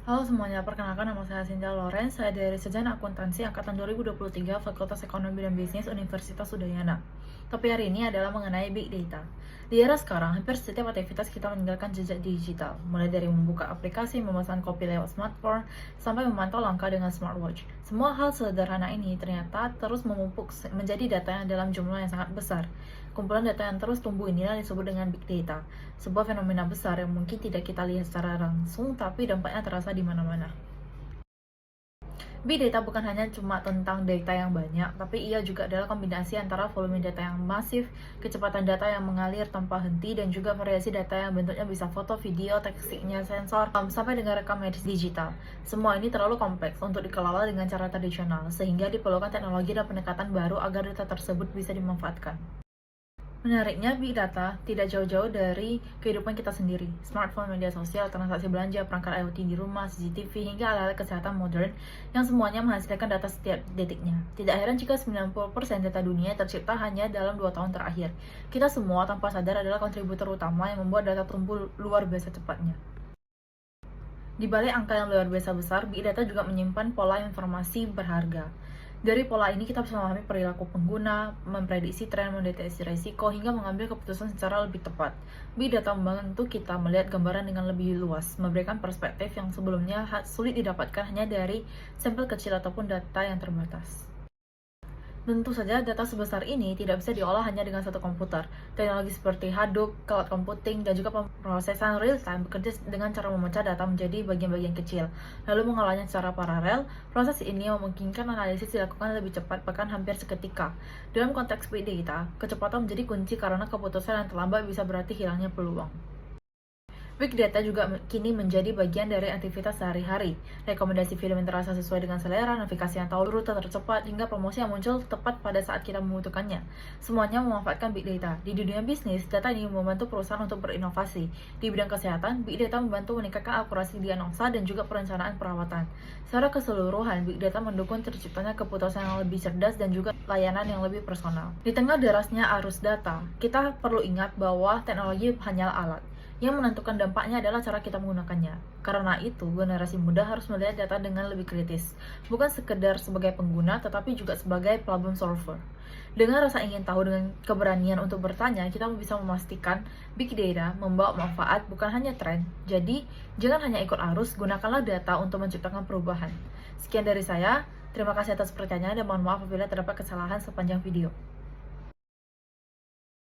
Halo semuanya, perkenalkan nama saya Cynthia Lawrence. Saya dari Sarjana Akuntansi Angkatan 2023 Fakultas Ekonomi dan Bisnis Universitas Udayana. Topik hari ini adalah mengenai Big Data. Di era sekarang, hampir setiap aktivitas kita meninggalkan jejak digital, mulai dari membuka aplikasi, memesan kopi lewat smartphone, sampai memantau langkah dengan smartwatch. Semua hal sederhana ini ternyata terus memumpuk menjadi data yang dalam jumlah yang sangat besar. Kumpulan data yang terus tumbuh inilah disebut dengan Big Data, sebuah fenomena besar yang mungkin tidak kita lihat secara langsung, tapi dampaknya terasa di mana-mana. Big data bukan hanya cuma tentang data yang banyak, tapi ia juga adalah kombinasi antara volume data yang masif, kecepatan data yang mengalir tanpa henti, dan juga variasi data yang bentuknya bisa foto, video, tekstiknya, sensor, sampai dengan rekam medis digital. Semua ini terlalu kompleks untuk dikelola dengan cara tradisional, sehingga diperlukan teknologi dan pendekatan baru agar data tersebut bisa dimanfaatkan. Menariknya, Big Data tidak jauh-jauh dari kehidupan kita sendiri. Smartphone, media sosial, transaksi belanja, perangkat IoT di rumah, CCTV, hingga alat-alat kesehatan modern yang semuanya menghasilkan data setiap detiknya. Tidak heran jika 90% data dunia tercipta hanya dalam 2 tahun terakhir. Kita semua tanpa sadar adalah kontributor utama yang membuat data tumbuh luar biasa cepatnya. Di balik angka yang luar biasa besar, Big Data juga menyimpan pola informasi berharga. Dari pola ini kita bisa memahami perilaku pengguna, memprediksi tren, mendeteksi risiko, hingga mengambil keputusan secara lebih tepat. Big Data membantu kita melihat gambaran dengan lebih luas, memberikan perspektif yang sebelumnya sulit didapatkan hanya dari sampel kecil ataupun data yang terbatas. Tentu saja, data sebesar ini tidak bisa diolah hanya dengan satu komputer. Teknologi seperti Hadoop, cloud computing, dan juga pemrosesan real-time bekerja dengan cara memecah data menjadi bagian-bagian kecil, lalu mengolahnya secara paralel. Proses ini memungkinkan analisis dilakukan lebih cepat, bahkan hampir seketika. Dalam konteks big data, kecepatan menjadi kunci karena keputusan yang terlambat bisa berarti hilangnya peluang. Big Data juga kini menjadi bagian dari aktivitas sehari-hari. Rekomendasi film yang terasa sesuai dengan selera, navigasi yang tahu rute tercepat, hingga promosi yang muncul tepat pada saat kita membutuhkannya. Semuanya memanfaatkan Big Data. Di dunia bisnis, data ini membantu perusahaan untuk berinovasi. Di bidang kesehatan, Big Data membantu meningkatkan akurasi diagnosa dan juga perencanaan perawatan. Secara keseluruhan, Big Data mendukung terciptanya keputusan yang lebih cerdas dan juga layanan yang lebih personal. Di tengah derasnya arus data, kita perlu ingat bahwa teknologi hanyalah alat. Yang menentukan dampaknya adalah cara kita menggunakannya. Karena itu, generasi muda harus melihat data dengan lebih kritis, bukan sekedar sebagai pengguna, tetapi juga sebagai problem solver. Dengan rasa ingin tahu dengan keberanian untuk bertanya, kita bisa memastikan Big Data membawa manfaat bukan hanya tren. Jadi, jangan hanya ikut arus, gunakanlah data untuk menciptakan perubahan. Sekian dari saya, terima kasih atas pertanyaannya dan mohon maaf apabila terdapat kesalahan sepanjang video.